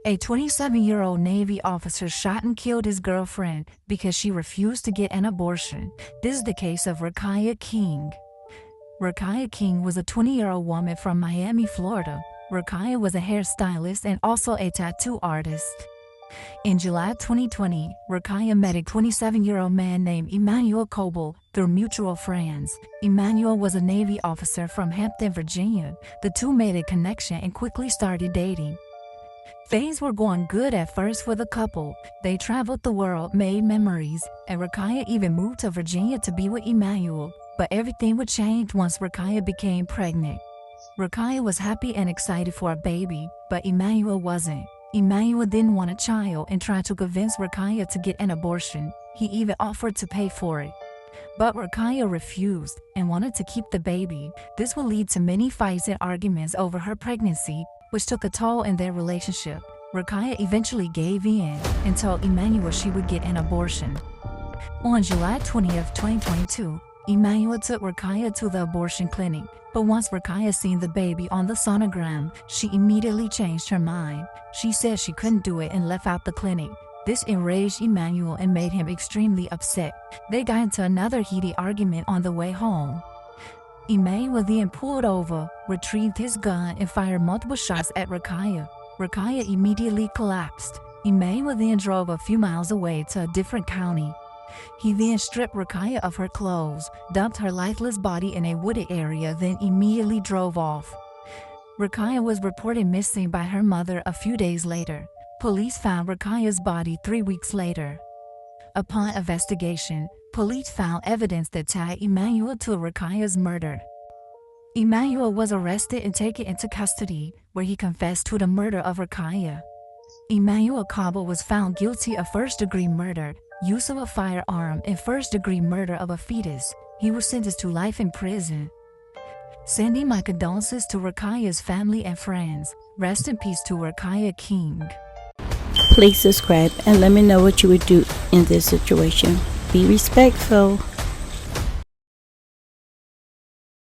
A 27-year-old Navy officer shot and killed his girlfriend because she refused to get an abortion. This is the case of Raquiah King. Raquiah King was a 20-year-old woman from Miami, Florida. Raquiah was a hairstylist and also a tattoo artist. In July 2020, Raquiah met a 27-year-old man named Emmanuel Coble through mutual friends. Emmanuel was a Navy officer from Hampton, Virginia. The two made a connection and quickly started dating. Things were going good at first for the couple. They traveled the world, made memories, and Raquiah even moved to Virginia to be with Emmanuel. But everything would change once Raquiah became pregnant. Raquiah was happy and excited for a baby, but Emmanuel wasn't. Emmanuel didn't want a child and tried to convince Raquiah to get an abortion. He even offered to pay for it. But Raquiah refused and wanted to keep the baby. This would lead to many fights and arguments over her pregnancy, which took a toll in their relationship. Raquiah eventually gave in and told Emmanuel she would get an abortion. On July 20th, 2022, Emmanuel took Raquiah to the abortion clinic, but once Raquiah seen the baby on the sonogram, she immediately changed her mind. She said she couldn't do it and left out the clinic. This enraged Emmanuel and made him extremely upset. They got into another heated argument on the way home. Emmanuel then pulled over, retrieved his gun, and fired multiple shots at Raquiah. Raquiah immediately collapsed. Emmanuel then drove a few miles away to a different county. He then stripped Raquiah of her clothes, dumped her lifeless body in a wooded area, then immediately drove off. Raquiah was reported missing by her mother a few days later. Police found Raquiah's body 3 weeks later. Upon investigation, police found evidence that tied Emmanuel to Raquiah's murder. Emmanuel was arrested and taken into custody, where he confessed to the murder of Raquiah. Emmanuel Coble was found guilty of first-degree murder, use of a firearm, and first-degree murder of a fetus. He was sentenced to life in prison. Sending my condolences to Raquiah's family and friends. Rest in peace to Raquiah King. Please subscribe and let me know what you would do in this situation. Be respectful.